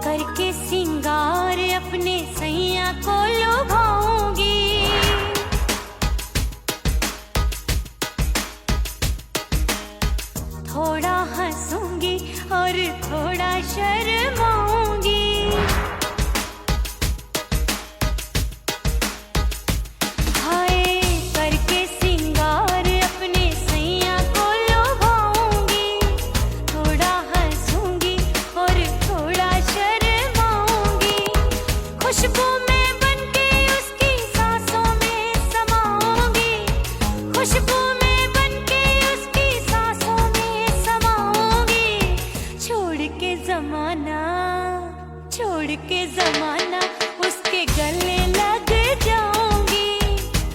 करके सिंगार अपने सैया को लुभाऊंगी, थोड़ा हंसूंगी और थोड़ा शर्माऊंगी। हाय करके सिंगार अपने सैया को लुभाऊंगी, थोड़ा हंसूंगी और थोड़ा शर्माऊंगी। खुशबू में बनके उसकी सांसों में समाऊंगी, खुशबू में बनके उसकी सांसों में समाऊंगी। छोड़ के जमाना उसके गले लग जाऊंगी,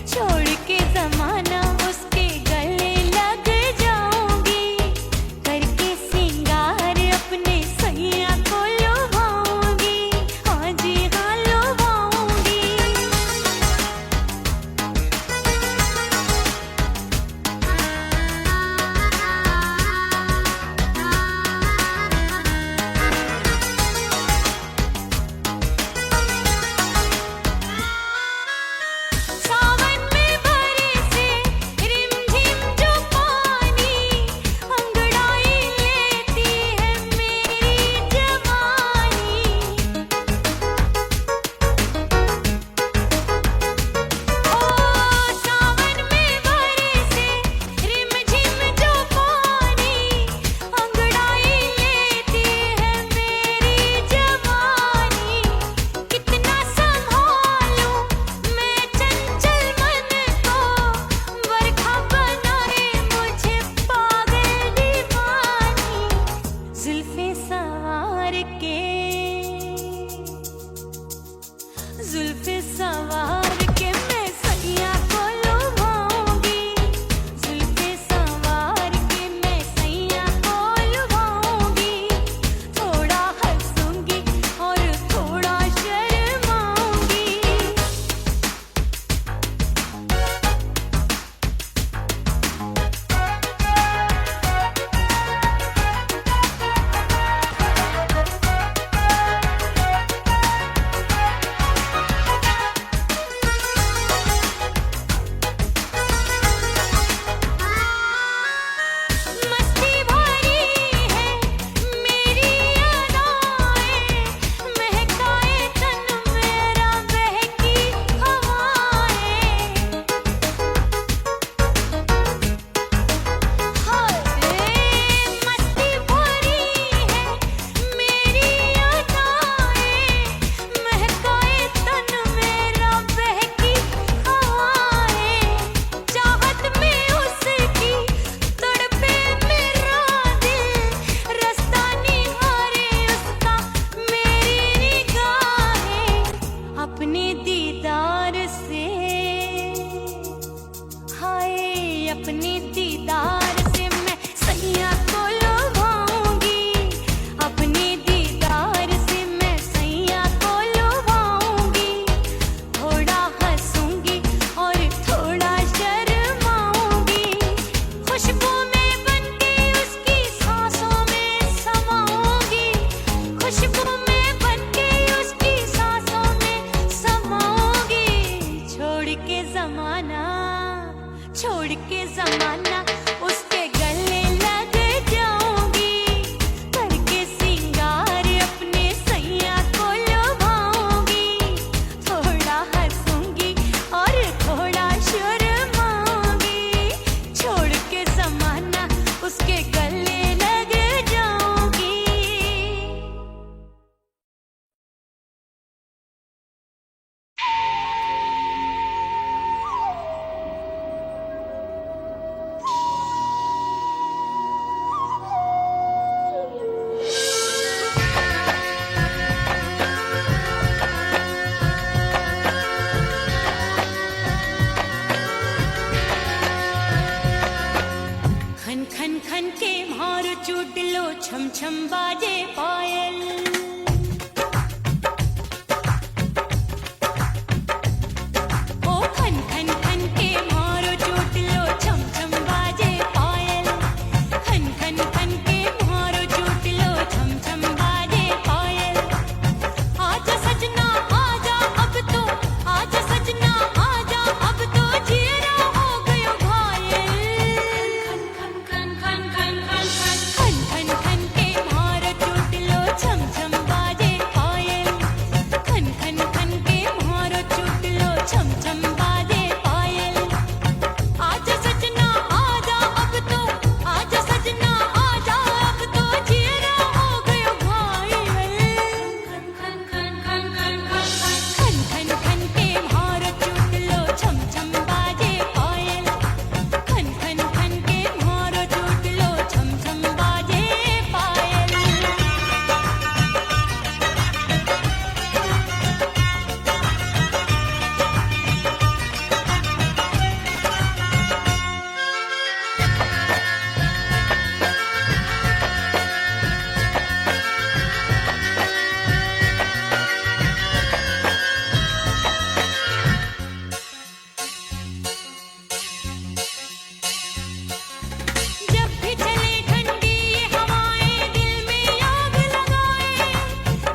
छोड़ के जमाना उसके गले लग जाऊंगी। करके सिंगार अपने सैया को लुभाऊंगी, हाँ जी हाँ लुभाऊंगी। सावन में बरसे रिमझिम जो पानी, अंगड़ाई लेती है मेरी जवानी। ओ सावन में बरसे रिमझिम जो पानी, अंगड़ाई लेती है मेरी जवानी। कितना संभालूं मैं चंचल मन को, बरखा बनाए मुझे पागल दीवानी। जुल्फे सवार के मैं सैया को लुभाऊंगी, जुल्फे सवार के मैं सैया को लुभाऊंगी। थोड़ा हंसूंगी और थोड़ा शर्माऊंगी। मस्ती भरी है मेरी अदाएं, महकाए तन मेरा बहकी हवाएं। हाय मस्ती भरी है मेरी अदाएं, महकाए तन मेरा बहकी हवाएं। चाहत में उसकी तड़पे मेरा दिल, रास्ता निहारे उसका मेरी निगाहें। अपने दीदार से हाय अपने दीदार से मैं सैया को लुभाऊंगी, अपने दीदार से मैं सैया को लुभाऊंगी। थोड़ा हंसूंगी और थोड़ा शर्माऊंगी। खुशबू में बनके उसकी सांसों में समाऊंगी, खुशबू में बनके उसकी सांसों में समाऊंगी। छोड़ के जमाना उसके गले लग जाऊंगी। करके सिंगार अपने सैया को लुभाऊंगी, थोड़ा हंसूंगी और थोड़ा शर्माऊंगी। छोड़ के जमाना उसके गले लग जाऊंगी। खन के मारो चुटलो छम छम बाजे पायल ओ खन खन खन के मारो चुटलो छम छम बाजे पायल खन खन खन के मारो चुटलो छम छम बाजे पायल आजा सजना आजा अब तो आजा सजना आजा अब तो जीरा हो गयो घायल खन खन खन खन खन खन खन खन के मारो चुटलो छम छम बाजे पायल खन खन खन के मारो चुटलो छम छम बाजे पायल आजा सजना आजा अब तो आजा सजना आजा अब तो जीरा हो गयो घायल खन खन खन खन खन खन खन खन के मारो चुटलो छम छम बाजे पायल खन खन खन के मारो चुटलो छम छम बाजे पायल जब भी चले ठंडी ये हवाएं दिल में आग लगाए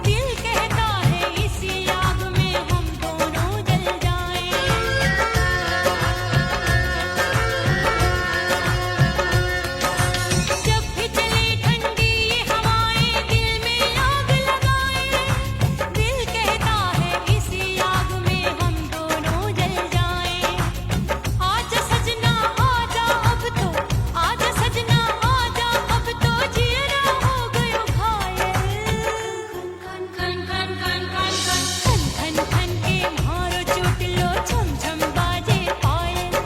दिल कहता है इसी आग में हम दोनों जल जाएं जब भी चले ठंडी ये हवाएं दिल में आग लगाए दिल कहता है इसी आग में हम दोनों जल जाएं आजा सजना आजा अब तो आजा सजना आजा अब तो जीरा हो गयो घायल खन खन खन खन खन खन खन खन के मारो चुटलो छम छम बाजे पायल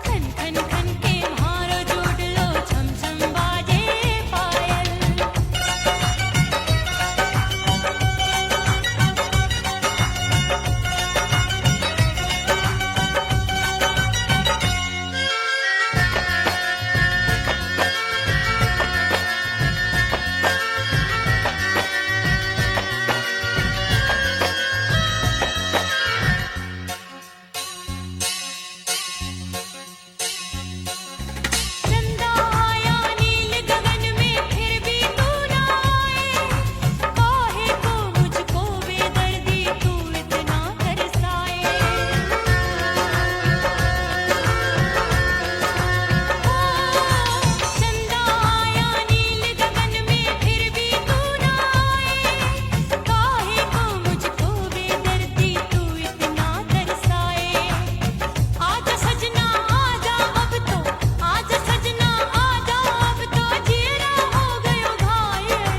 खन खन खन के मारो चुटलो छम छम बाजे पायल चंदा आया नील गगन में फिर भी तू ना आए काहे को मुझको बेदर्दी तू इतना तरसाए चंदा आया नील गगन में फिर भी तू ना आए काहे को मुझको बेदर्दी तू इतना तरसाए आजा सजना आजा अब तो आजा सजना आजा अब तो जीरा हो गयो घायल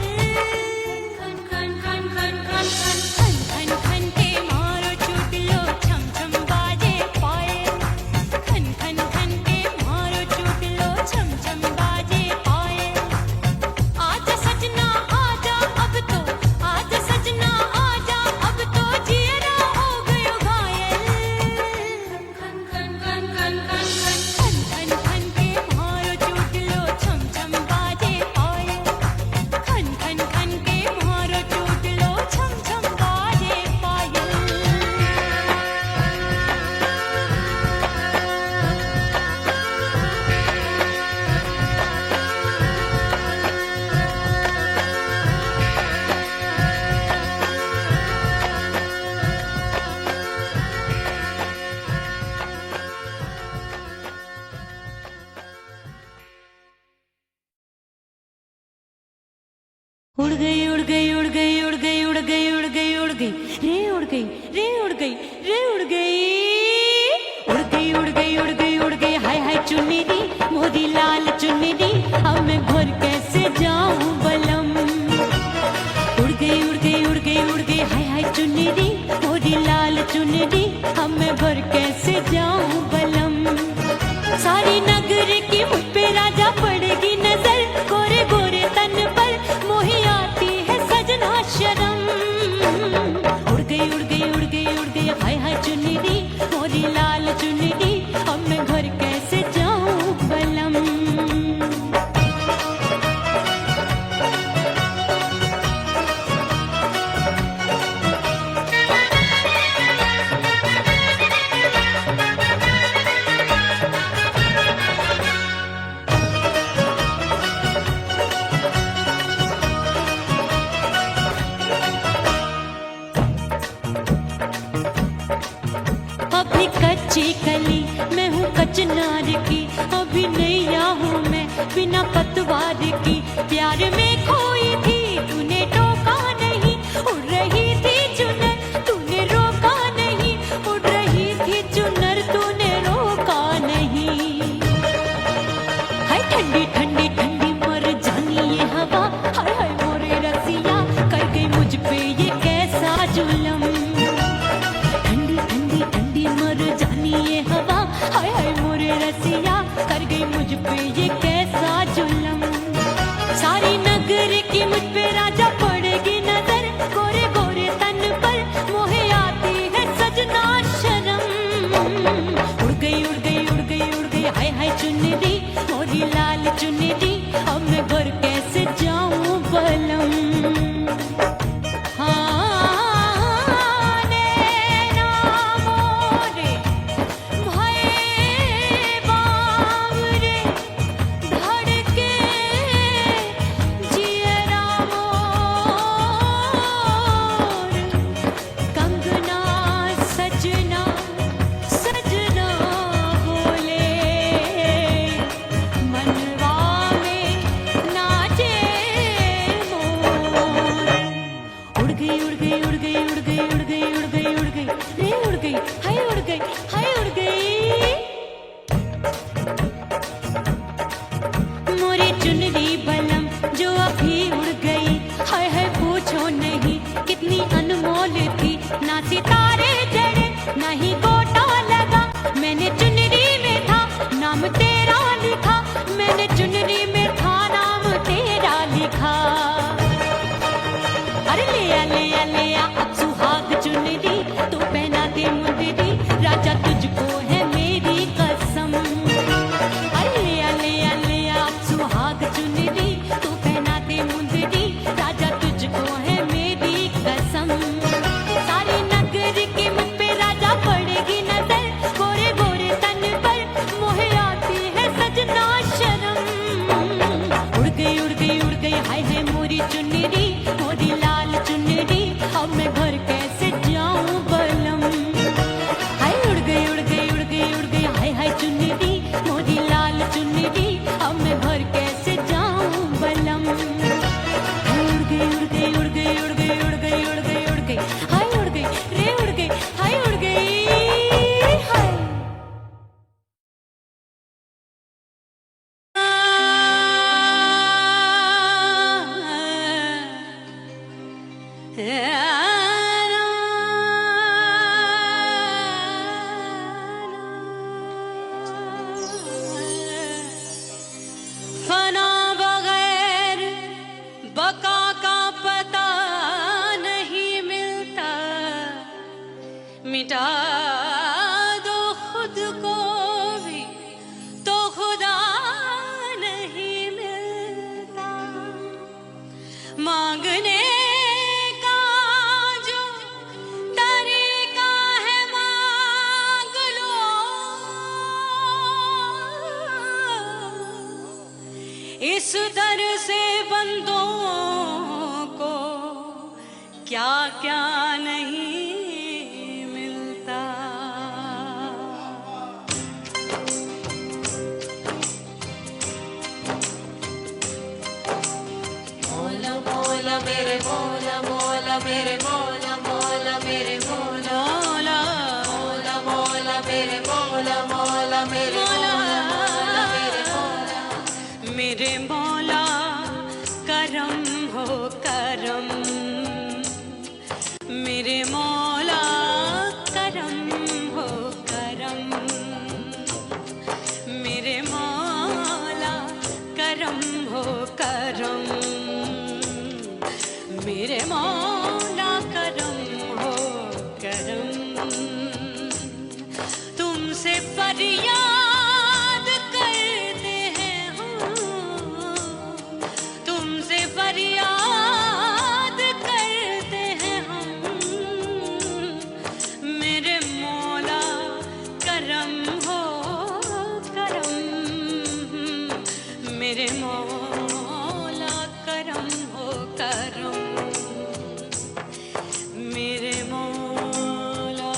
खन खन खन खन खन खन खन खन के मारो चुटलो छम छम बाजे पायल खन खन खन के मारो चुटलो छम छम बाजे पायल आजा सजना आजा अब तो आजा सजना आजा अब तो जीरा हो गयो घायल खन खन खन खन खन खन खन खन के मारो चुटलो छम छम बाजे पायल खन खन खन के मारो चुटलो छम छम बाजे पायल उड़ गई उड़ गई उड़ गई उड़ गई उड़ गई उड़ गई उड़ गई रे उड़ गई रे उड़ गई रे उड़ गई उड़ गई उड़ गई उड़ गई उड़ गई हाय हाय चुन्नी दी मोदी लाल चुन्नी दी अब मैं घर कैसे जाऊं बलम उड़ गई उड़ गई उड़ गई उड़ गई हाय हाय चुन्नी दी मोदी लाल चुन्नी दी अब मैं घर कैसे जाऊं बलम सारी नगर की मुझ पे राजा पड़ेगी नजर गोरे गोरे तन पर मोही आती है सजना शर्म उड़ गई उड़ गई उड़ गई उड़ गई हाय हाय चुन्नी दी मोरी लाल चुन्नी दी अब मैं घर कैसे जाऊं बलम कचनार की, अभी नैया हूँ मैं बिना पतवार की। प्यार में खोई थी तूने टोका नहीं, उड़ रही थी चुनर तूने रोका नहीं, उड़ रही थी चुनर तूने रोका नहीं। हाय ठंडी ठंडी ठंडी मर जानी ये हवा, हाय हाय मोरे रसिया कर गई मुझ पे ये कैसा जुल्म। ठंडी ठंडी ठंडी मर जानी ये हवा, हाय हाय मोरे रसिया कर गई मुझ पे ये कैसा जुल्म। सारी नगर की मुझ पे राजा पड़ेगी नजर, गोरे गोरे तन पर मोहे आती है सजना शर्म। उड़ गई उड़ गई उड़ गई उड़ गई हाय हाय चुनरी मोरी लाल चुनरी, अब मैं घर कैसे जाऊं बलम। चुनरी बलम जो अभी उड़ गई, हाय हाय पूछो नहीं कितनी अनमोल थी। ना सितारे जड़े ना ही गोटा लगा, मैंने चुनरी में था नाम तेरा लिखा, मैंने चुनरी में था नाम तेरा लिखा। अरे ले आ अब सुहाग चुनरी तू पहना दे मुंदरी, राजा तुझको है मेरी कसम। अरे ले आ अब सुहाग चुनरी तू पहना दे मुंदरी, राजा तुझको है मेरी कसम। सारे नगर की मुझ पे राजा पड़ेगी नजर, गोरे गोरे तन पर मोहे आती है सजना शर्म। उड़ गई उड़ गई उड़ गई हाय हाय मोरी चुनरी मोरी लाल चुनरी, अब मैं घर कैसे जाऊं बलम। हाय उड़ गई उड़ गई उड़ गई उड़ गई हाय हाय चुनरी मोरी लाल चुनरी, अब मैं घर कैसे जाऊं बलम। हाय उड़ गई उड़ गई उड़ गई उड़ गई उड़ गई उड़ गई उड़ गई हाय उड़ गई रे उड़ गई हाय उड़ गई हाय। फना बगैर बका का पता नहीं मिलता, मिटा दो खुद को भी तो खुदा नहीं मिलता। मांगने का जो तरीका है मांग लो, इस दर से बंदों को क्या क्या नहीं मिलता। मौला मौला मेरे मौला मौला मेरे मौला मौला मेरे मौला मौला मौला मेरे मौला मौला मेरे मौला मेरे मौला मेरे मौला करम हो करम। मेरे मौला करम हो करम, मेरे मौला करम हो करम, मेरे मौला करम हो करम। तुमसे फरियाद करते हैं हम, तुमसे फरियाद करते हैं हम, मेरे मौला करम हो करम, मेरे मौला करम हो करम, मेरे मौला।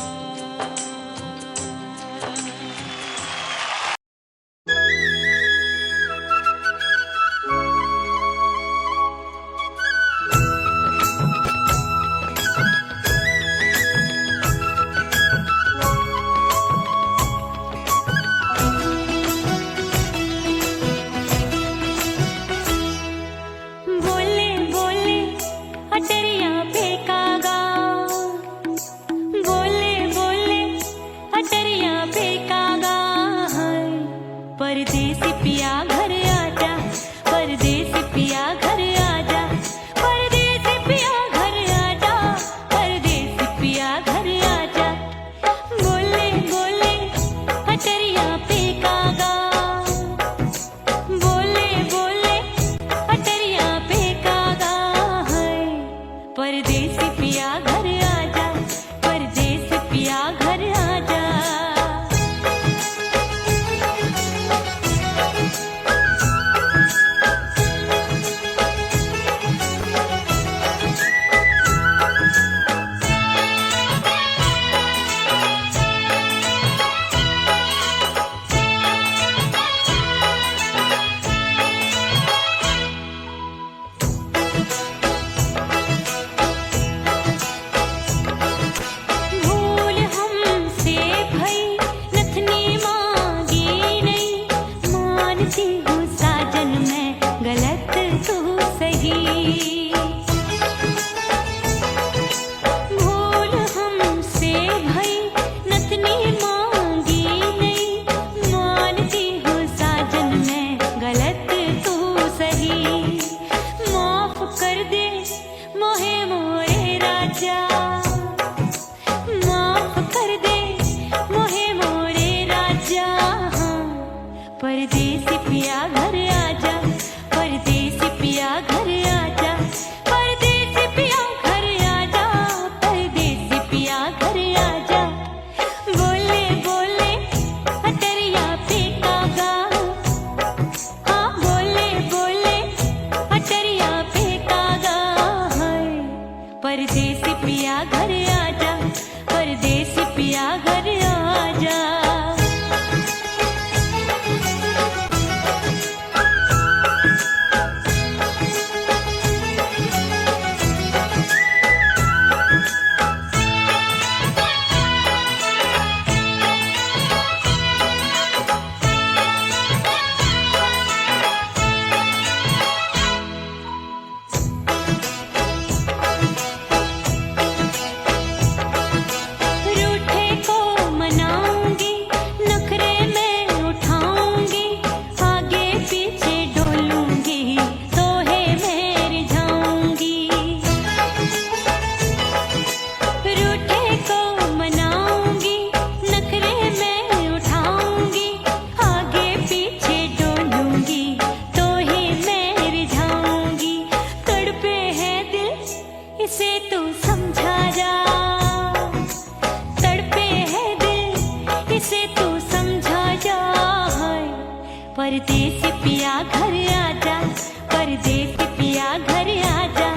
पिया घर आजा, परदेसी पिया घर आजा, परदेसी पिया घर आजा, परदेसी पिया घर आजा। बोले बोले अटरिया पे कागा, हाँ बोले बोले अटरिया पे कागा है। परदेसी पिया घर आजा, परदेसी पिया घर आजा। रूठे को मनाऊंगी, नखरे में उठाऊंगी, आगे पीछे डोलूंगी, तोहे में रिझाऊंगी। रूठे को मनाऊंगी, नखरे में उठाऊंगी, आगे पीछे डोलूंगी, तोहे में रिझाऊंगी। तड़पे है दिल इसे तू समझा जा, तड़पे है दिल इसे तू समझा जा। परदेसी पिया घर आजा, परदेसी पिया घर आजा,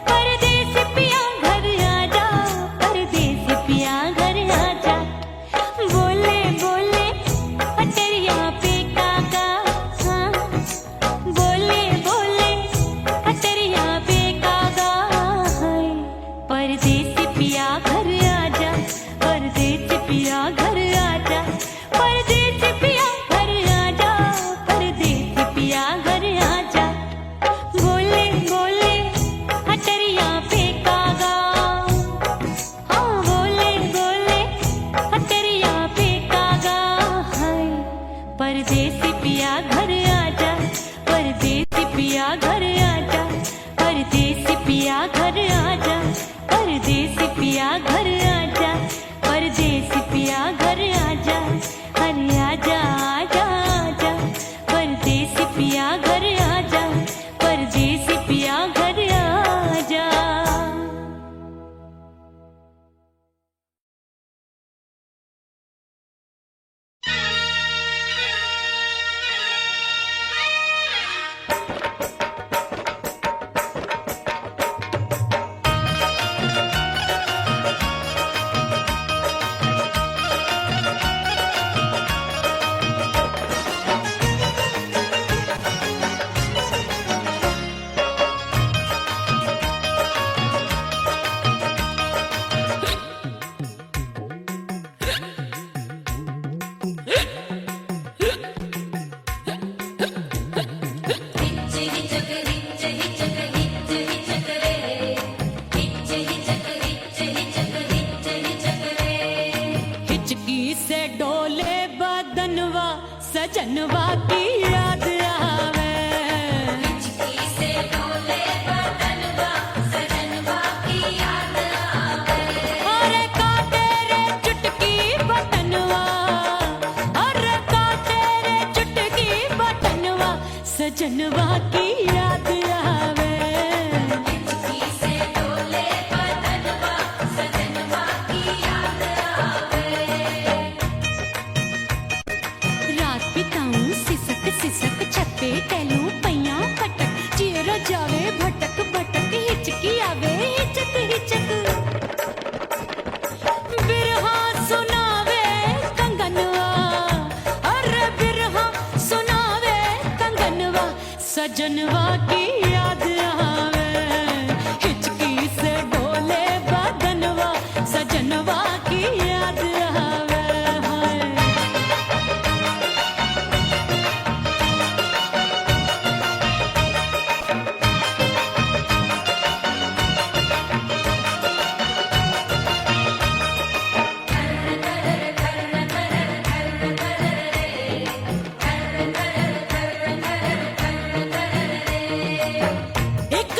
परदेसी पिया घर आजा, परदेसी पिया घर आजा। बोले बोले अटरिया पे कागा, हाँ बोले बोले अटरिया पे कागा है। परदेसी पिया घर आजा, परदेसी पिया घर आजा, परदेसी पिया घर आजा, परदेसी पिया घर आजा। बोले बोले अटरिया पे कागा, हाँ बोले बोले अटरिया पे कागा है। परदेसी पिया घर आजा, परदेसी पिया घर आजा, परदेसी पिया घर आजा, परदेसी पिया घर आजा, परदेसी पिया घर आजा। अरे आजा आजा आजा, परदेसी पिया घर आजा, परदेसी पिया घर आजा। हिचकी से डोले बदनवा, सजनवा की याद आवे। हिचकी से डोले बदनवा, सजनवा की याद आवे। अरे का तेरे चुटकी बटनवा, अरे का तेरे चुटकी बटनवा, सजनवा की याद आवे। हिचकी से डोले बदनवा, सजनवा की याद आवे। रात बिताऊं सिसक सिसक, छत पे टहलूं पैया पटक, चेहरा जावे भटक भटक, हिचकी आवे हिचक हिचक। बिरहा सुनावे कंगनवा, अरे बिरहा सुनावे कंगनवा, सजनवा की याद आवे। हिचकी से डोले बदनवा, सजनवा की याद आवे। एक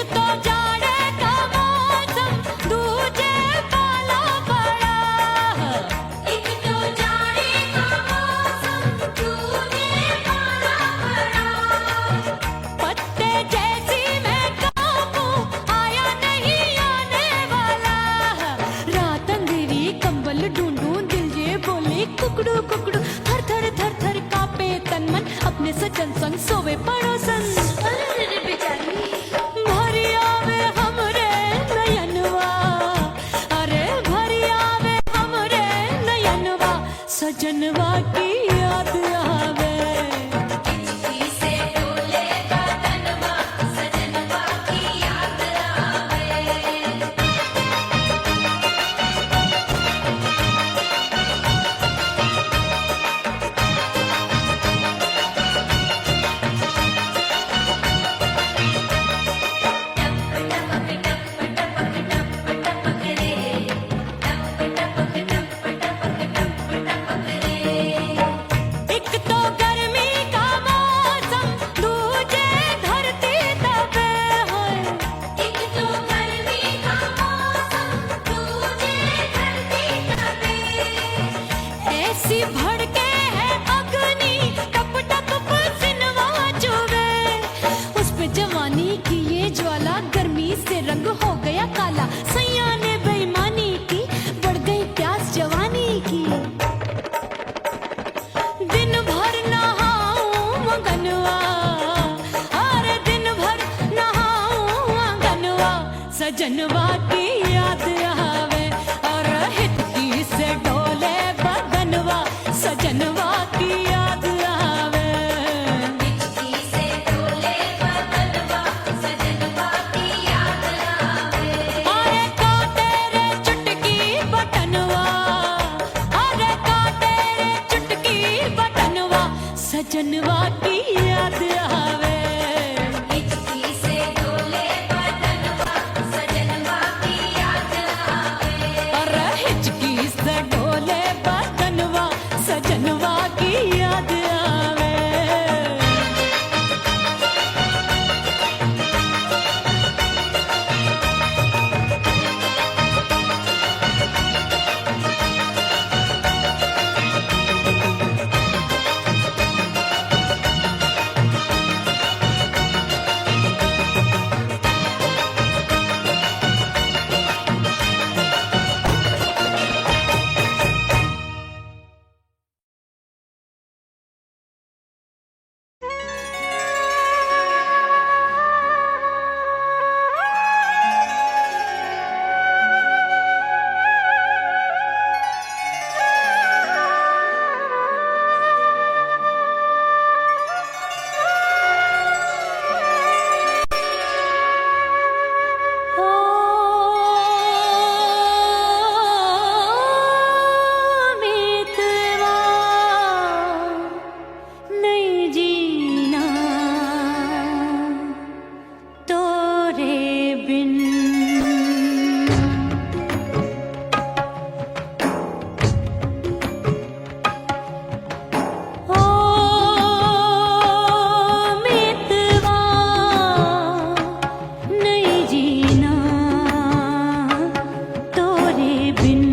आवे पड़ोसन भरी आवे हमरे नयनवा, अरे भरी आवे हमरे नयनवा, सजनवा की याद आवे। हिचकी से डोले बदनवा, सजनवा की याद आवे। एक तो गर्मी का मौसम, दूजे धरती दबे है। एक तो गर्मी का मौसम, दूजे धरती दबे। ऐसी भड़के है अग्नि, टप टप पसीनवा चुभे। उस पे जवानी की ये ज्वाला, गर्मी से रंग हो गया काला। सैया ने बेईमानी की, बढ़ गई प्यास जवानी की। दिन भर नहाऊं आंगनवा, अरे दिन भर नहाऊं आंगनवा, सजनवा की याद आवे। और हिचकी से डोले बदनवा, सजनवा की याद आवे। हिचकी से डोले बदनवा, सजनवा की याद आवे। अरे का तेरे चुटकी बटनवा, अरे का तेरे चुटकी बटनवा, सजनवा की याद आवे। हिचकी से डोले बदनवा, सजनवा की याद आवे। अरे हिचकी से डोले बदनवा, सजनवा की याद आवे। मितवा नहीं जीना तोरे बिन। ओ मितवा नहीं जीना तोरे बिन।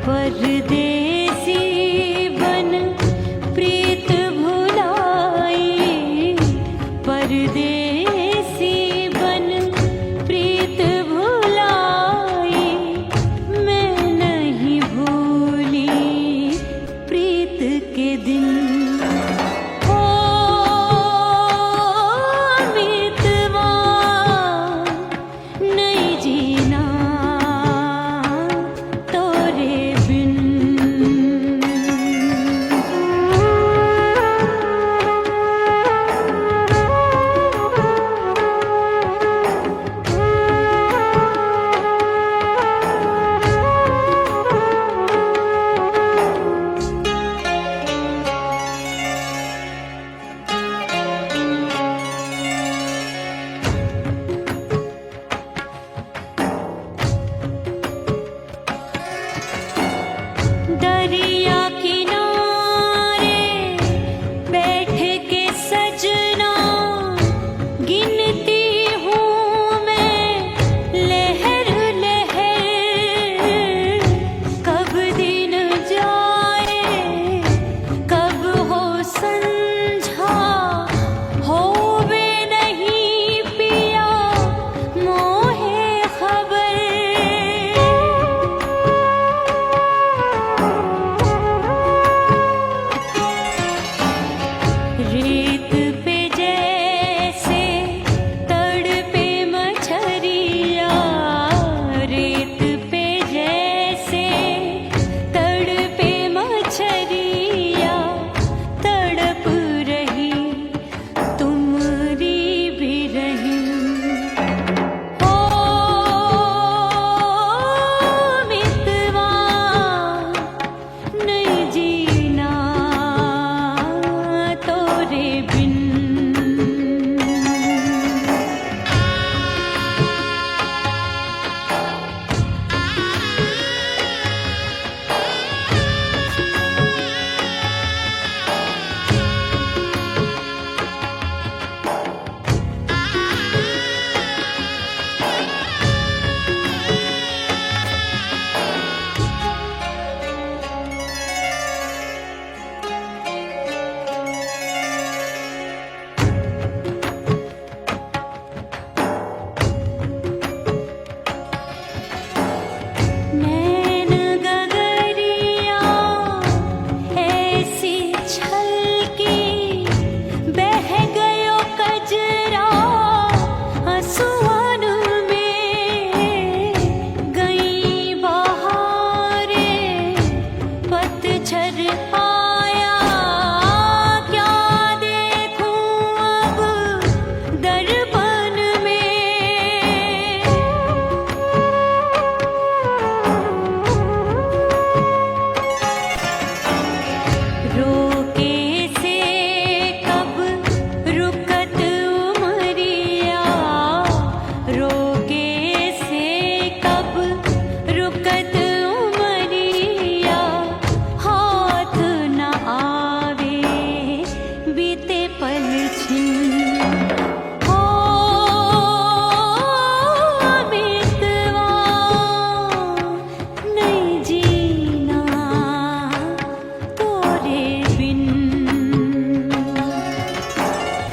परदेसी बन प्रीत भुलाई, परदेसी बन प्रीत भुलाई, मैं नहीं भूली प्रीत के दिन। ओ मितवा नहीं जीना तोरे बिन। रेत पे जैसे तड़पे मछरिया, रेत पे जैसे तड़पे मछरिया, तड़प रही तुमरी भी रही। ओ मितवा नहीं जीना तोरे बिन। नैन गगरिया ऐसी छलकी, बह गयो कजरा आंसुअन में। गई बहारे पतझर आया, क्या देखूं अब दर्पण में। रोके से कब रुकत उमरिया, रोके से कब रुकत उमरिया। हाथ न आवे बीते पल छिन। ओ मितवा नहीं जीना तोरे बिन।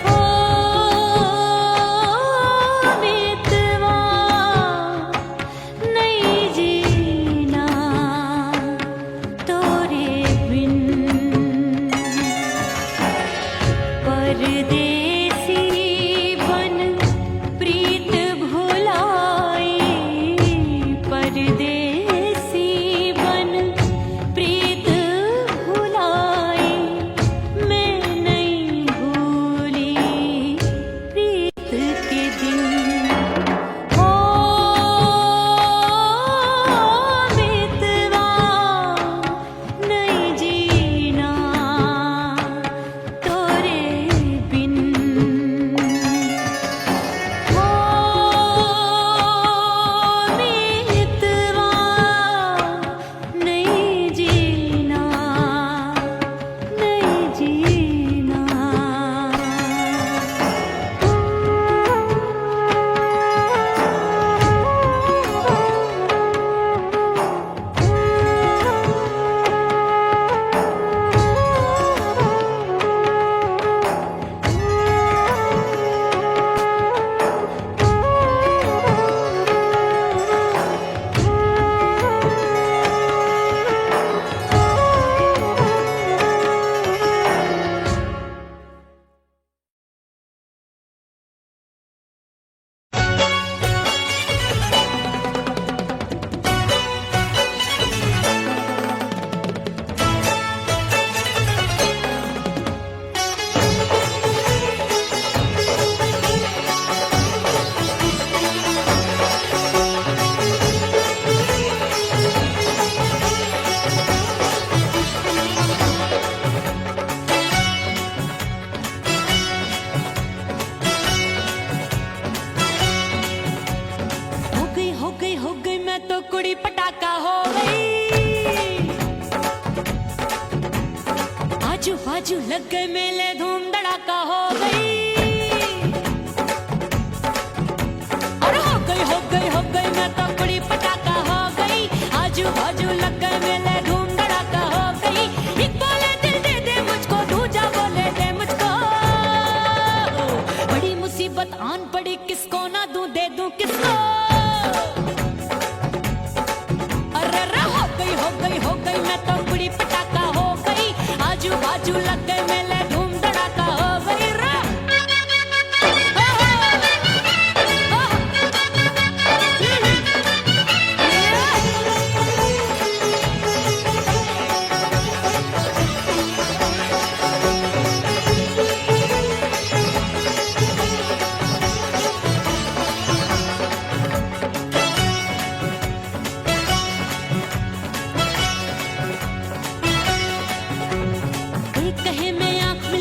ओ मितवा नहीं जीना तोरे बिन। परदेसी बन प्रीत भुलाई, परदेसी बन प्रीत भुलाई। मैं नहीं भूली प्रीत के दिन। ओ मितवा नहीं जीना तोरे बिन। ओ मितवा नहीं जीना, नहीं जीना। हो गई मैं तो कुड़ी पटाखा हो गई। आजू बाजू लग गए मेले, धूम धड़ाका हो गई। और हो गई मैं तो कुड़ी पटाखा हो गई। आजू बाजू लग गए मेले, धूम धड़ाका हो गई। एक बोले दिल दे दे मुझको, दूजा बोले दे मुझको। बड़ी मुसीबत आन पड़ी, किसको ना दूं दे दूं किसको। हो गई मैं तो कुड़ी पटाखा हो गई। आजू बाजू लग गए मेले, धूम धड़ाका हो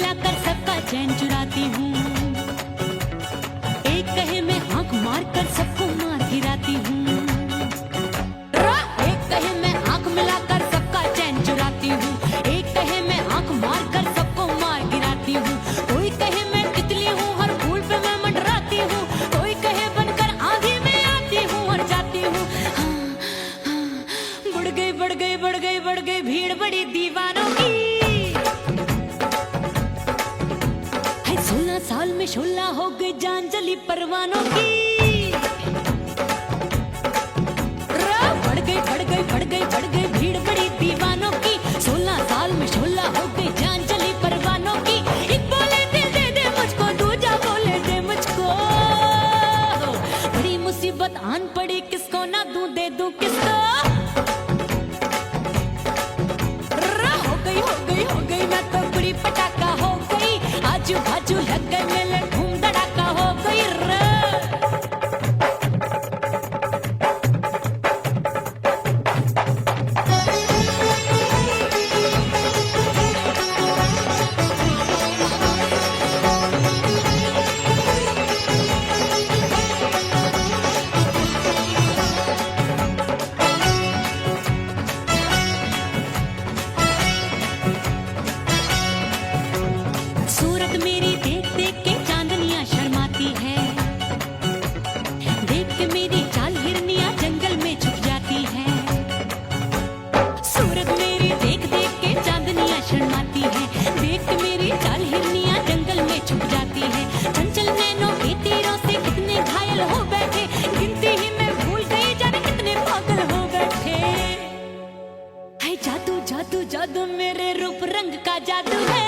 मिलाकर सबका चैन चुराती हूँ। एक कहे मैं आंख मारकर सबको मार गिराती हूँ। एक कहे मैं आंख मिलाकर सबका चैन चुराती हूँ। एक कहे मैं आंख मारकर सबको मार गिराती हूँ। कोई कहे मैं तितली हूँ, हर फूल पे मैं मंडराती हूँ। कोई कहे बनकर आंधी में आती हूँ और जाती हूँ। हाँ, हाँ, बढ़ गई बढ़ गई बढ़ गई बढ़ गई भीड़ बड़ी दीवानों की। 16 साल में शोला हो गई जान जली परवानों की। बढ़ गई बढ़ गई बढ़ गई बढ़ गई भीड़ बड़ी दीवानों की। 16 साल में शोला हो गई जान जली परवानों की। एक बोले दिल दे दे मुझको, दूजा बोले दे मुझको। बड़ी मुसीबत आन पड़ी, किसको ना दूं दे दूं किसको। हो गई मैं तो बुरी पटाखा हो गई। आजू बाजू लग गए मेले, धूम धड़ाका हो गई रे। सूरत मेरी देख देख के चांदनियां शर्माती है। देख के मेरी चाल हिरनियां जंगल में छुप जाती है। सूरत मेरी देख देख के चांदनियां शर्माती है। देख के मेरी चाल हिरनियां जंगल में छुप जाती है। चंचल नैनों के तीरों से कितने घायल हो बैठे, गिनती ही मैं भूल गई जाने कितने पागल हो बैठे। है जादू जादू जादू मेरे रूप रंग का जादू है।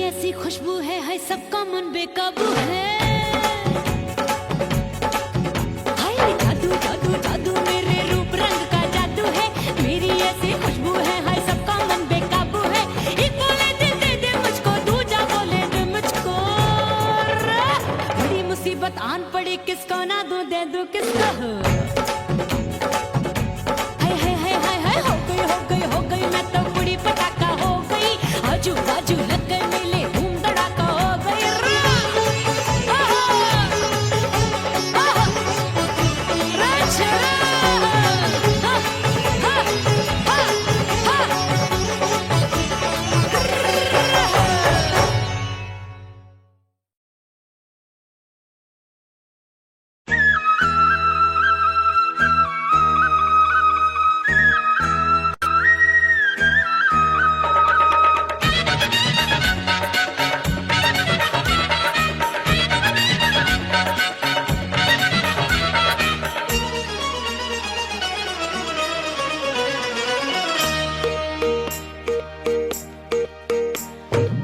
ऐसी खुशबू है सबका मन बेकाबू है। हाय जादू जादू जादू मेरे रूप रंग का जादू है। मेरी ऐसी खुशबू है, हाय सबका मन बेकाबू है। एक बोले दिल दे दे मुझको, दूजा बोले दे मुझको। बड़ी मुसीबत आन पड़ी, किसको ना दूं दे दूं किसको। हाय हाय हाय हाय हाय हो गई मैं तो बुरी पटाखा हो गई। आजू बाजू लग गए मेले, धूम धड़ाका हो गई रे।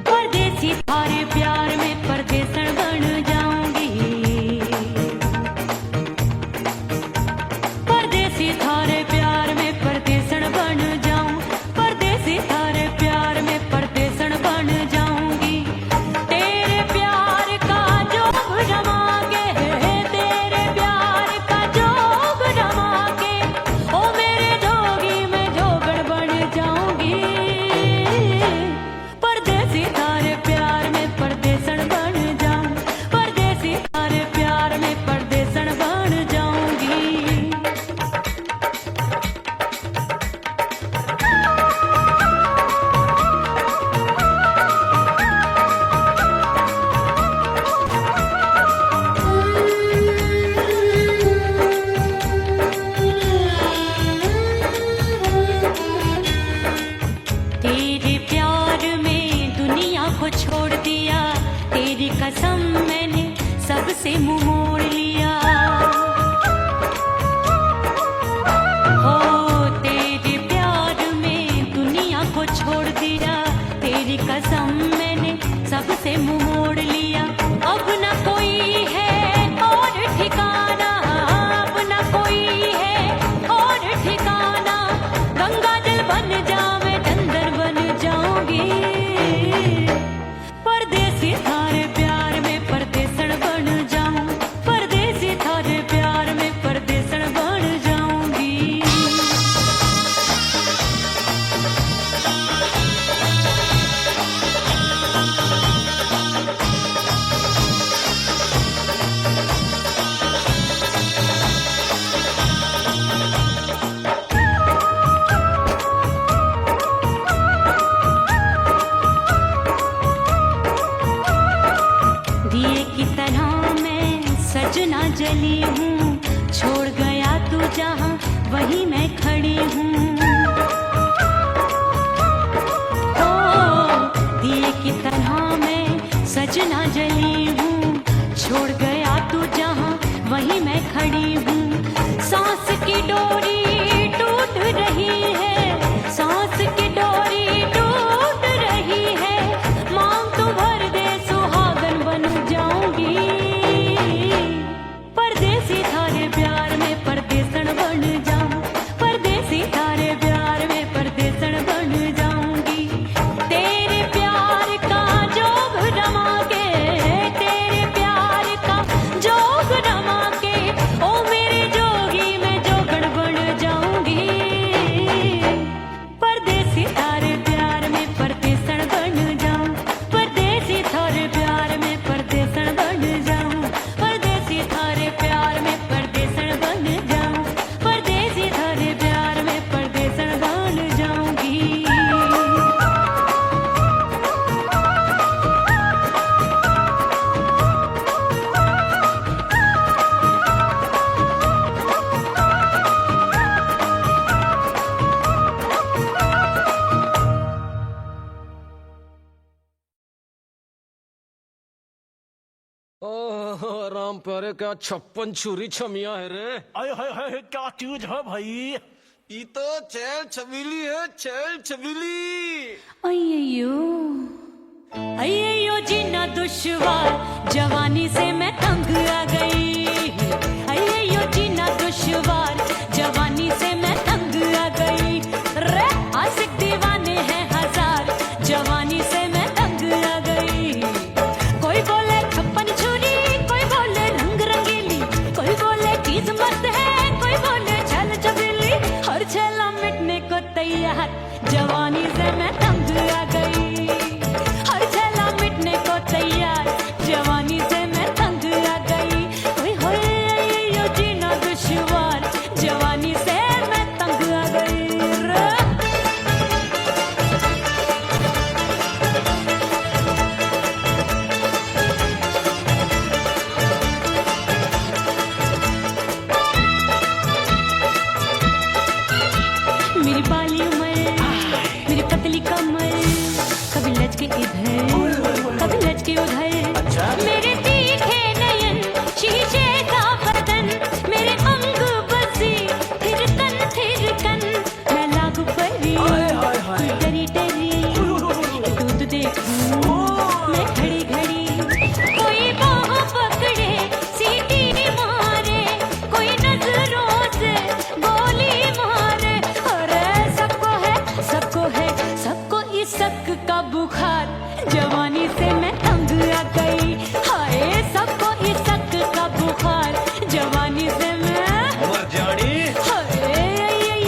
परदेसी थारे प्यार में परदेसन बन जाऊंगी। परदेसी थारे प्यार में परदेसन बन जाऊं। परदेसी थारे प्यार में परदेसन बन जाऊंगी। तेरे प्यार का जोग जमा के, तेरे प्यार का जोग जमा के, ओ मेरे जोगी में जोगड़ बन जाऊंगी। परदेसी थारे प्यार में परदेसन बन जाऊं। परदेसी थारे प्यार में परदेसन बन जाऊंगी। तेरे प्यार में दुनिया को छोड़ दिया। तेरी कसम मैंने सबसे मुंह मोड़ लिया। हो तेरे प्यार में दुनिया को छोड़ दिया। तेरी कसम मैंने सबसे मुंह मोड़ लिया। अब न कोई है और ठिकाना, अब न कोई है और ठिकाना। गंगा जल बन जावे, चंदन बन जाऊंगी। परदेसी थारे प्यार में परदेसन बन जाऊं। परदेसी थारे प्यार में परदेसन बन जाऊंगी। जली हूँ, छोड़ गया तू जहाँ वहीं मैं खड़ी हूँ। ओ दिए की तरह मैं सजना जली हूँ, छोड़ गया तू जहाँ वहीं मैं खड़ी हूँ। सांस की डोरी टूट रही है, सांस की डोरी टूट रही है, मांग तू भर दे सुहागन बन जाऊंगी। परदेसी थारे प्यार में परदेसन बन जाऊं, परदेसी थारे प्यार में परदेसन बन जाऊंगी। तेरे प्यार का जोग रमा के, तेरे प्यार का जोग रमा के, ओ मेरे जोगी मैं जोगण बन जाऊंगी। परदेसी थारे प्यार में परदेसन बन जाऊं, परदेसी थारे प्यार में परदेसन बन जाऊं, परदेसी थारे प्यार में परदेसन बन जाऊं, परदेसी थारे प्यार में परदेसन बन जाऊंगी। ओह राम प्यारे, क्या 56 छुरी छमिया है रे। अरे हाय हाय क्या चीज है भाई? ये तो चैल छबीली है, चैल छबीली। अय्यो अय्यो जीना दुश्वार, जवानी से मैं तंग आ गई। अय्यो जीना दुश्वार, जवानी से मैं तंग आ गई। रे आशिक दीवाने हैं हजार, जवानी से मैं तंग आ गई। कोई बोले 56 छुरी, कोई बोले रंग रंगीली, कोई बोले चीज मस्त है, कोई बोले छल छबीली। हर छेला मिटने को तैयार, जवानी से मैं तंग आ गई। हर छेला मिटने को तैयार, जवानी से मैं तंग आ गई। ओए होए यो जीना दुश्वार, जवानी से मैं तंग आ गई रे। मेरी बाली उम्र, मेरी पतली कमर, कभी लचके इधर कभी लचके उधर। मेरे तीखे नयन, शीशे का बदन, मेरे अंग बसी थिरकन, मैं लागू परी तू डरी डरी, दूध देखूं मैं घड़ी घड़ी। कोई बाह पकड़े सीटी मारे, कोई नजरों से गोली मारे। अरे सबको है, सबको है, सबको इस शक का बुखार, जवानी से मैं तंग आ गई। हाय सबको इस शक का बुखार, जवानी से मैं मर जानी। हाय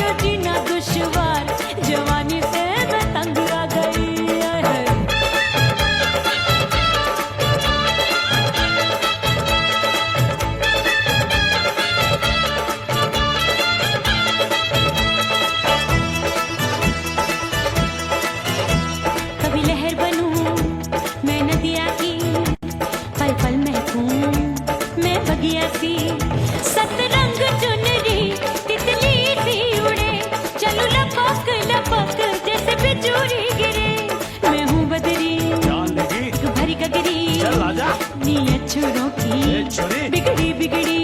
ये जीना दुश्वार, जवानी से मैं तंग आ गई। कभी लहर बनूं मैं नदिया की, पल पल महकूं मैं बगिया सी। सतरंग चुनरी तितली सी उड़े, चलूं लपक लपक जैसे बिजुरी गिरे। मैं हूँ बदरी जान लगी भरी गगरी, चल आजा। नीयत छुरों ए की छुरी। बिगड़ी बिगड़ी।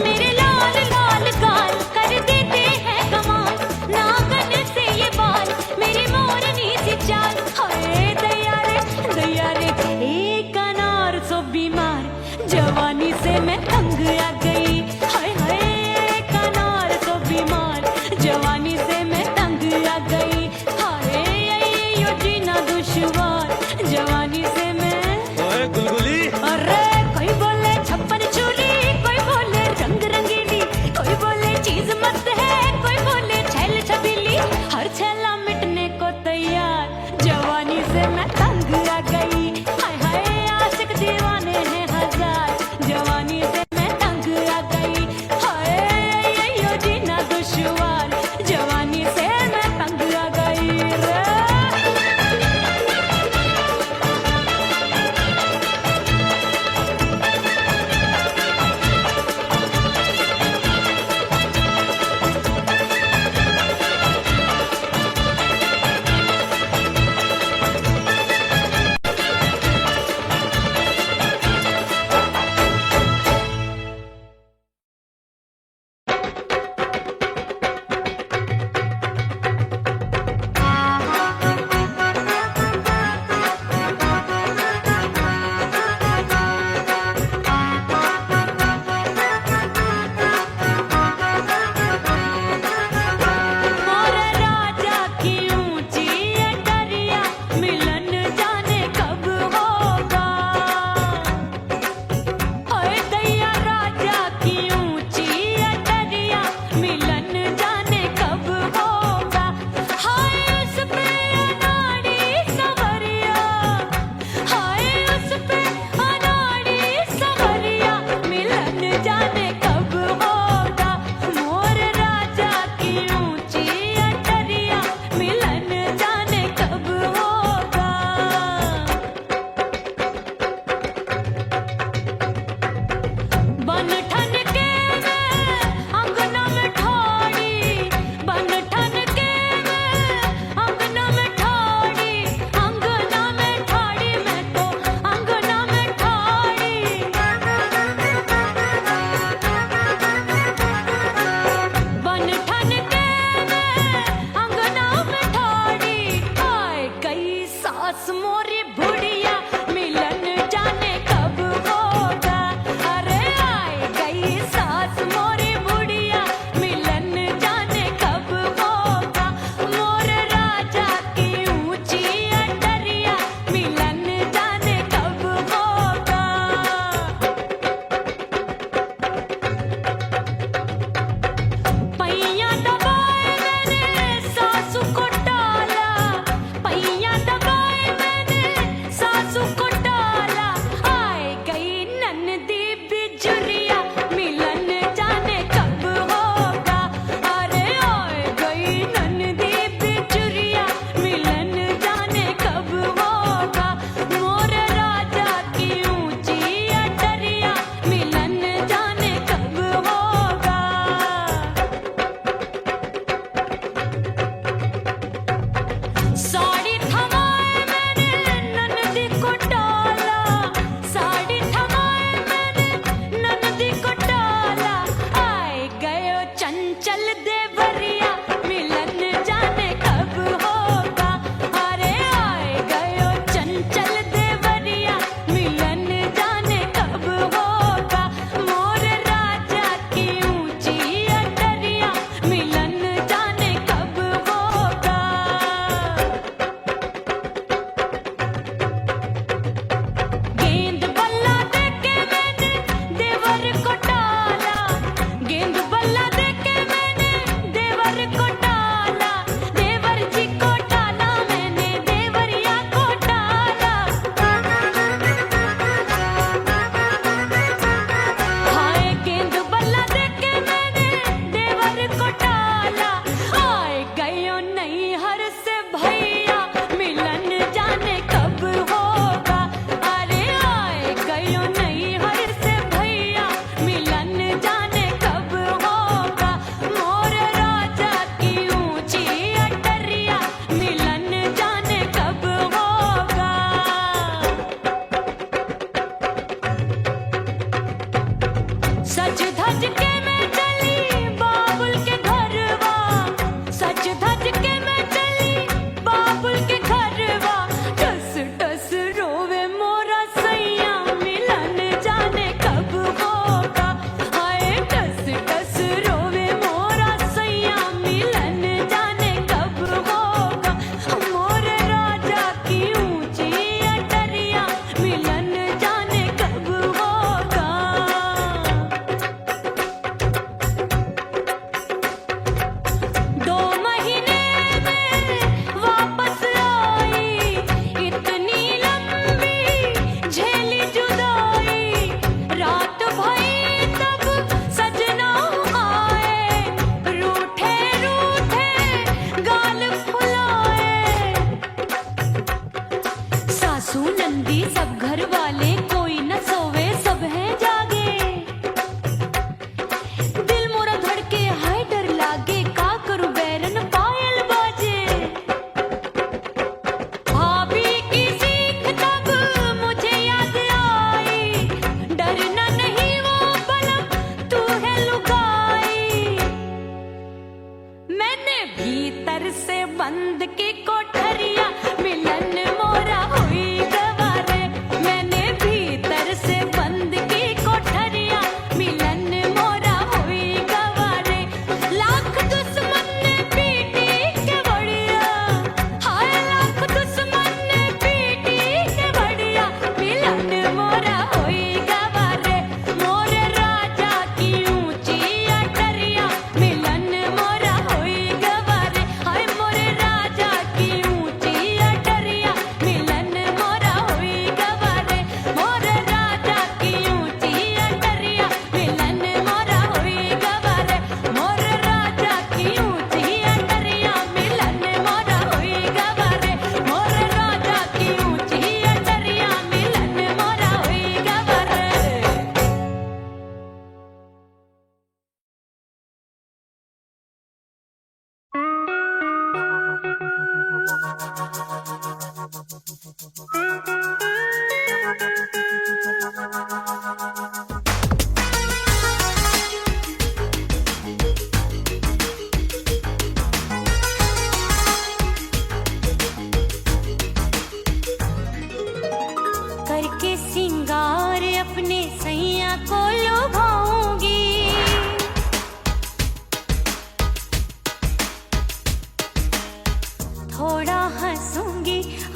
मेरे लाल लाल गाल कर देते हैं कमाल, नागन से ये बाल मेरी मोरनी सी चाल। हाय दया रे एक अनार सो बीमार, जवानी से मैं तंग आ गई। हाय हाय एक अनार सो बीमार, जवानी से मैं तंग आ गई। हाय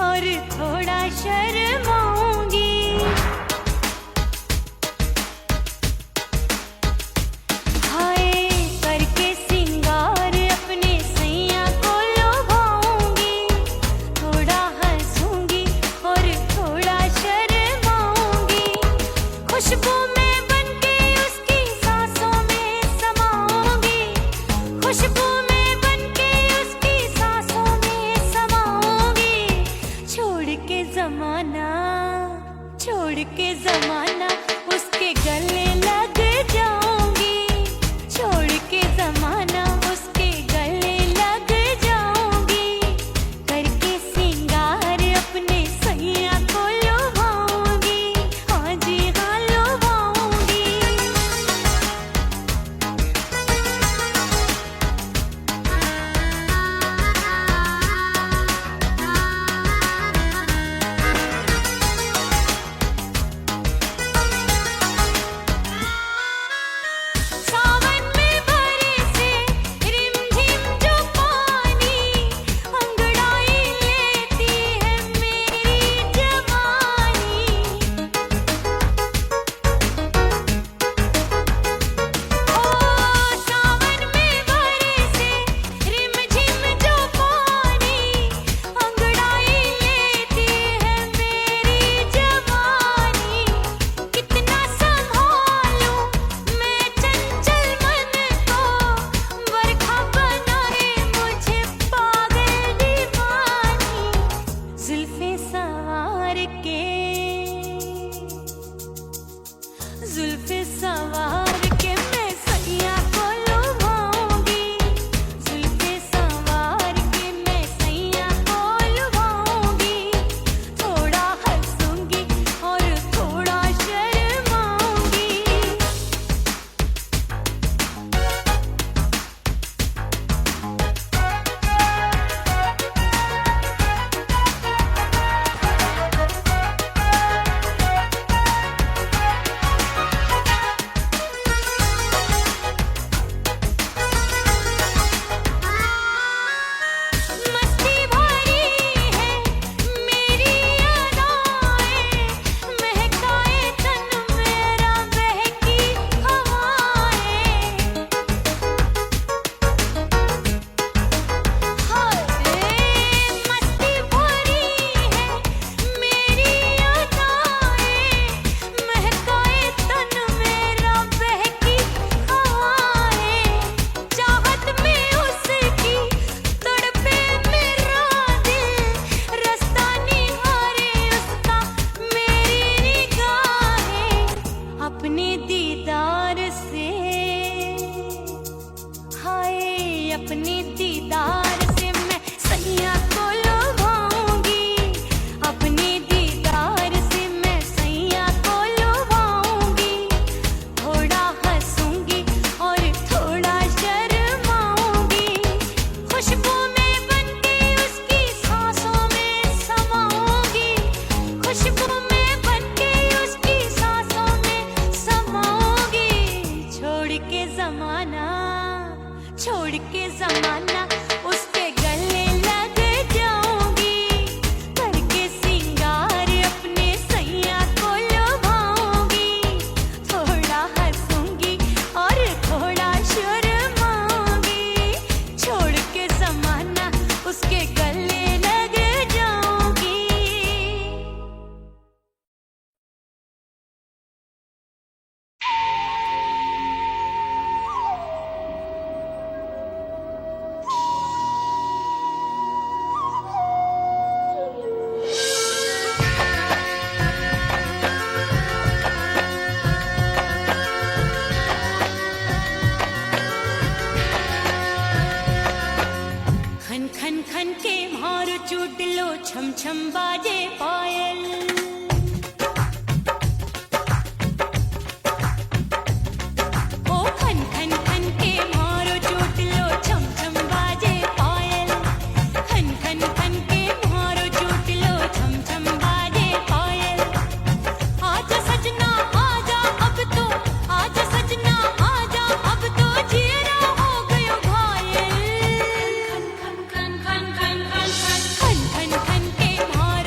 और थोड़ा शर्माऊंगी। हाय करके सिंगार अपने सैया को लुभाऊंगी। थोड़ा हंसूंगी और थोड़ा शर्माऊंगी। खुशबू में बनके उसकी सांसों में समाऊंगी। खुशबू में बनके उसकी सांसों में समाऊंगी। छोड़ के जमाना उसके गले लग जाऊंगी। छोड़ के जमाना उसके गले लग जाऊंगी। करके सिंगार अपने सैया को लुभाऊंगी। हाँ जी हाँ लुभाऊंगी। सावन में बरसे रिमझिम जो पानी अंगड़ाई लेती है मेरी जवानी। ओ सावन में बरसे रिमझिम जो पानी अंगड़ाई लेती है मेरी जवानी। कितना संभालूं मैं चंचल मन को, बरखा बनाए मुझे पागल दीवानी। जुल्फे सवार के मैं सैया को लुभाऊंगी। जुल्फे सवार के मैं सैया को लुभाऊंगी। थोड़ा हंसूंगी और थोड़ा शर्माऊंगी। मस्ती भरी है मेरी अदाएं, महकाए तन मेरा बहकी हवाएं। हाय मस्ती भरी है मेरी अदाएं, महकाए तन मेरा बहकी हवाएं। चाहत में उसकी तड़पे मेरा दिल, रास्ता निहारे उसका मेरी निगाहें। अपने दीदार से हाय अपने दीदार से मैं सैया को लुभाऊंगी। अपने दीदार से मैं सैया को लुभाऊंगी। थोड़ा हंसूंगी और थोड़ा शर्माऊंगी। खुशबू में बनके उसकी सांसों में समाऊंगी। खुशबू में बनके उसकी सांसों में समाऊंगी। छोड़ के जमाना उसके गले लग जाऊंगी। करके सिंगार अपने सैया को लुभाऊंगी। थोड़ा हंसूंगी और थोड़ा शर्माऊंगी। छोड़ के जमाना उसके गले लग जाऊंगी। खन खन खन के मारो चुटलो छम छम बाजे पायल। ओ खन खन खन के मारो चुटलो छम छम बाजे पायल। खन खन खन के मारो चुटलो छम छम बाजे पायल। आजा सजना आजा अब तो, आजा सजना आजा अब तो, जीरा हो गयो घायल। खन खन खन खन खन खन खन खन खन के मारो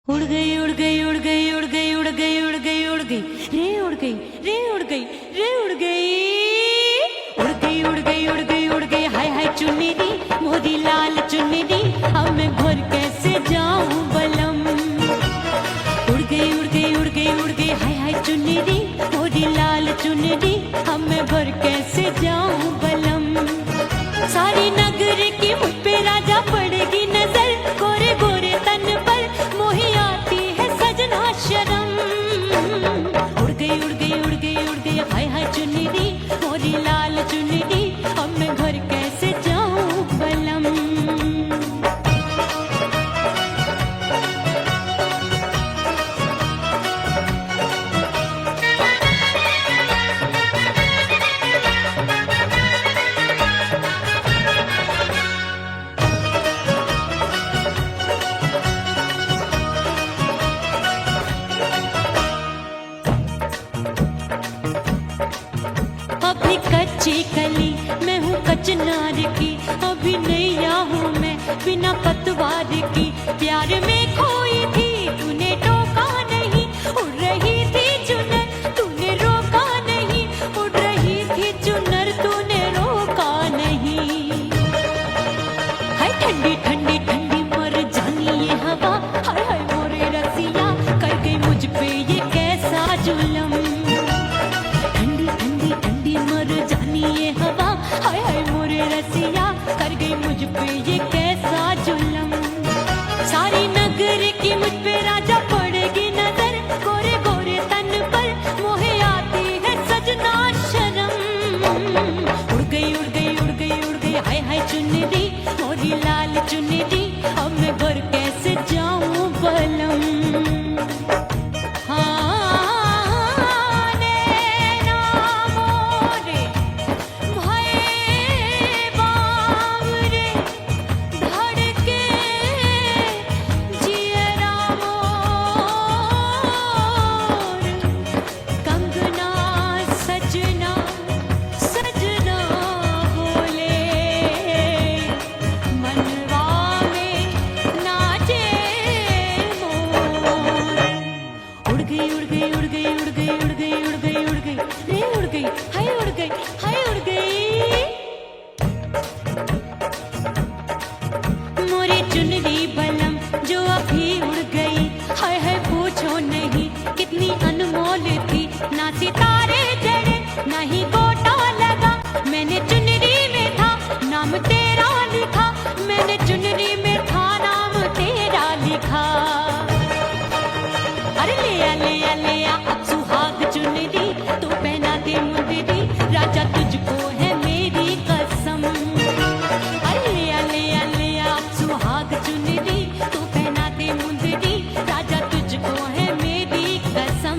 उड़ गई उड़ गई उड़ गई उड़ गई उड़ गई उड़ गई उड़ गई रे उड़ गई रे उड़ गई रे उड़ गई उड़ गई उड़ गई उड़ गई उड़ गई हाय हाय चुन्नी दी मोदी लाल चुन्नी दी अब मैं घर कैसे जाऊं बलम उड़ गई उड़ गई उड़ गई उड़ गई हाय हाय चुन्नी दी मोदी लाल चुन्नी दी अब मैं घर कैसे जाऊं बलम सारी नगर की मुझ पे राजा पड़ेगी नजर गोरे गोरे तन पर मोही आती है सजना शर्म उड़ गई उड़ गई उड़ गई उड़ गई हाय हाय चुन्नी दी मोरी लाल चुन्नी दी अब मैं घर कैसे जाऊं बलम अभी कच्ची कली मैं हूँ कचनार की अभी नैया हूँ मैं बिना पतवार की प्यार में खोई थी तूने टोका नहीं उड़ रही थी चुनर तूने रोका नहीं उड़ रही थी चुनर तूने रोका नहीं हाय ठंडी ठंडी ठंडी मर जानी ये हवा हाय हाय मोरे रसिया कर गई मुझ पे ये कैसा जुलम ठंडी ठंडी ठंडी मर जानी ये हवा हाय हाय मोरे रसिया कर गई मुझ पे ये कैसा जुलम सारी नगर की मुझ पे राजा पड़ेगी नजर गोरे गोरे तन पर मोहे आती है सजना शर्म उड़ गई उड़ गई उड़ गई उड़ गई हाय हाय चुन्नी दी मोरी लाल चुन्नी दी अब मैं घर कैसे जाऊं बलम ना सितारे जड़े ना ही गोटा लगा मैंने चुनरी में था नाम तेरा लिखा मैंने चुनरी में था नाम तेरा लिखा अरे ले आ अब सुहाग चुनरी तू पहना दे मुंदरी राजा तुझको है मेरी कसम अरे ले आ अब सुहाग चुनरी तू पहना दे मुंदरी राजा तुझको है मेरी कसम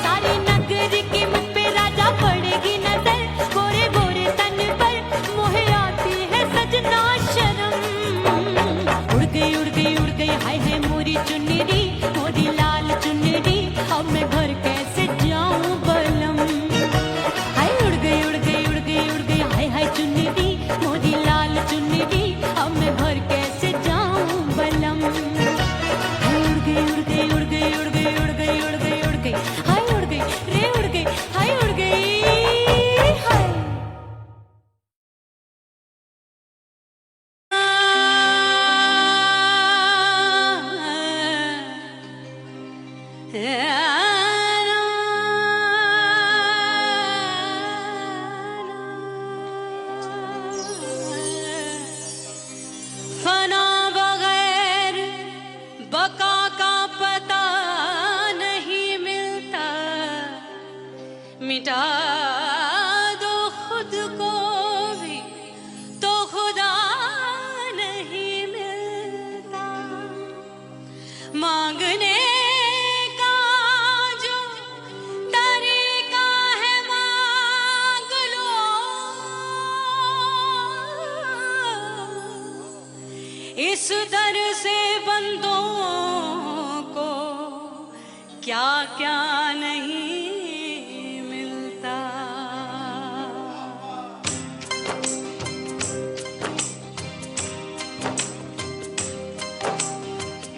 सारी नगर की मुझ पे राजा पड़ेगी नजर गोरे गोरे तन पर मोहे आती है सजना शर्म उड़ गई उड़ गई उड़ गई हाय हाय मोरी चुन्नी मोरी लाल चुन्नी अब मैं घर कैसे जाऊं बलम हाय उड़ गई उड़ गई उड़ गई उड़ गई हाय हाय चुन्नी मोरी लाल चुन्नी अब मैं घर कैसे जाऊं बलम हाय उड़ गई उड़ गई उड़ गई उड़ गई उड़ गई उड़ गई उड़ गई हाय उड़ गई रे उड़ गई हाय उड़ गई हाय फना बगैर बका का पता नहीं मिलता मिटा दो खुद को भी तो खुदा नहीं मिलता मांगने का जो तरीका है मांग लो इस दर से बंदों को क्या क्या नहीं मिलता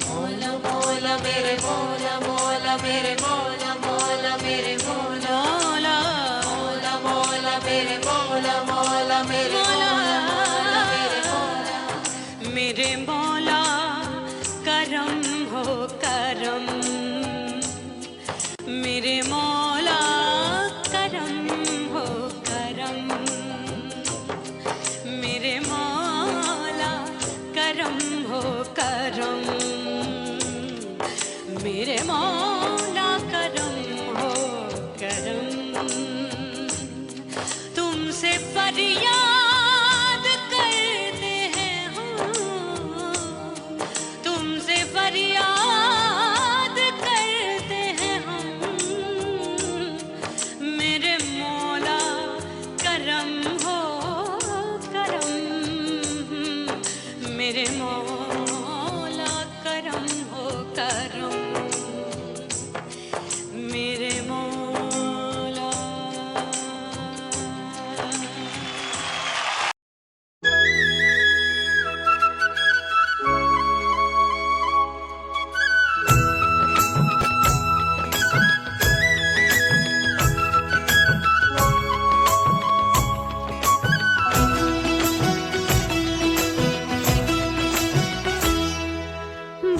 मोला मेरे मोला मोला मेरे मोला मोला मेरे मोला मोला मोला मेरे मोला मोला मेरे मोला मोला मेरे मोला मेरे मौला करम हो करम, मेरे मौला करम हो करम, मेरे मौला करम हो करम, मेरे मौला करम हो करम। तुमसे फरियाद करते हैं हम, तुमसे फरियाद करते हैं हम, मेरे मौला करम हो करम, मेरे मौला करम हो करम, मेरे मौला।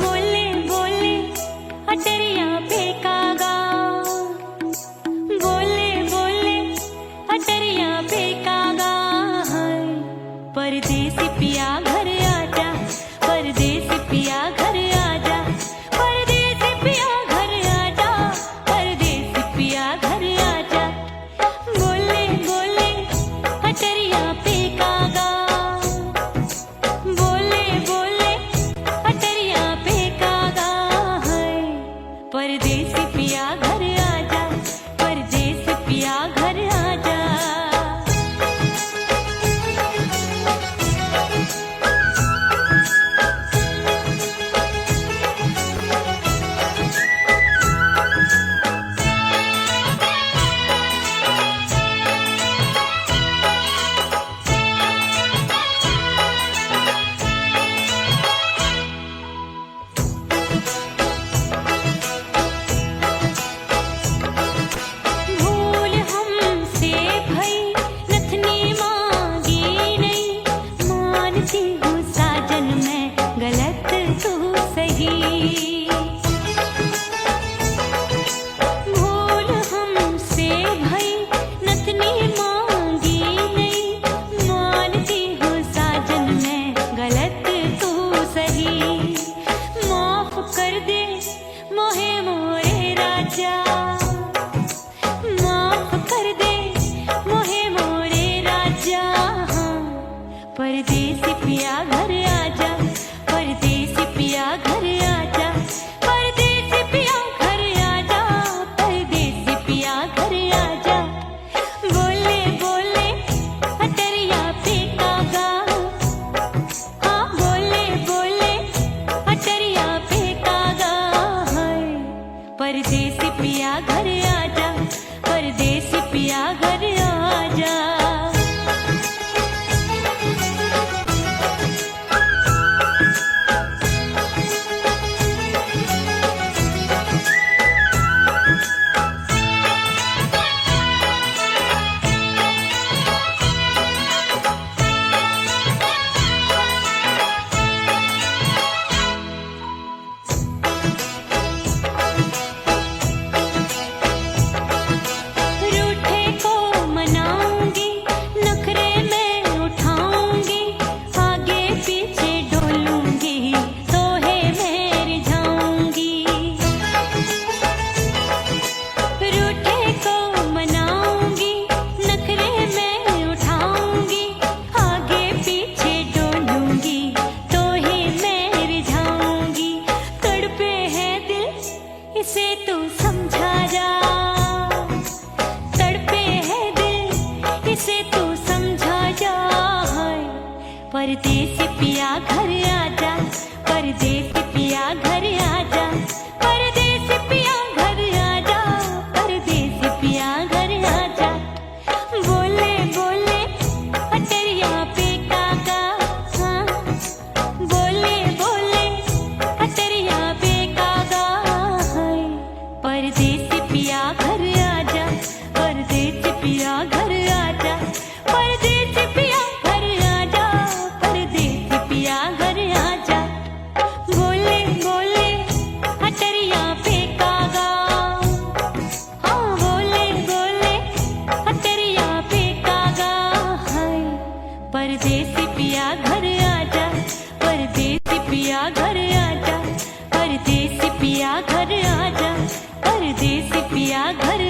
बोले बोले अटरिया पे कागा, बोले बोले अटरिया पे कागा, परदेसी पिया घर आजा, परदेसी पिया घर आजा, परदेसी पिया घर आजा, परदेसी पिया घर आजा। बोले बोले अटरिया पे कागा, बोले बोले अटरिया पे कागा, परदेसी पिया घर आजा, परदेसी पिया घर आजा। भूल हमसे भई नथनी मांगी नहीं, मानती हूँ साजन मैं गलत तू सही। भूल हमसे भई नथनी मांगी नहीं, मानती हूँ साजन मैं गलत तू सही। माफ कर दे मोहे मोरे राजा, माफ कर दे मोहे मोरे राजा, परदेसी पिया घर आजा, परदेसी पिया घर आजा, परदेसी पिया घर आजा, परदेसी पिया घर आजा। बोले बोले अटरिया पे कागा, हाँ बोले बोले अटरिया पे कागा, परदेसी पिया घर आजा, परदेसी पिया घर आजा। रूठे को मनाऊंगी, नखरे में उठाऊंगी, आगे पीछे डोलूंगी, तोहे में रिझाऊंगी। रूठे को मनाऊंगी, नखरे में उठाऊंगी, आगे पीछे डोलूंगी, तोहे में रिझाऊंगी। तड़पे है दिल इसे तू समझा जा, तड़पे है दिल इसे तू समझा जा, परदेसी पिया घर आजा, परदेसी पिया घर आजा, परदेसी पिया घर आजा, परदेसी पिया घर आजा। बोले बोले अटरिया पे कागा, हाँ बोले बोले अटरिया पे कागा, पिया घर आजा, परदेसी पिया घर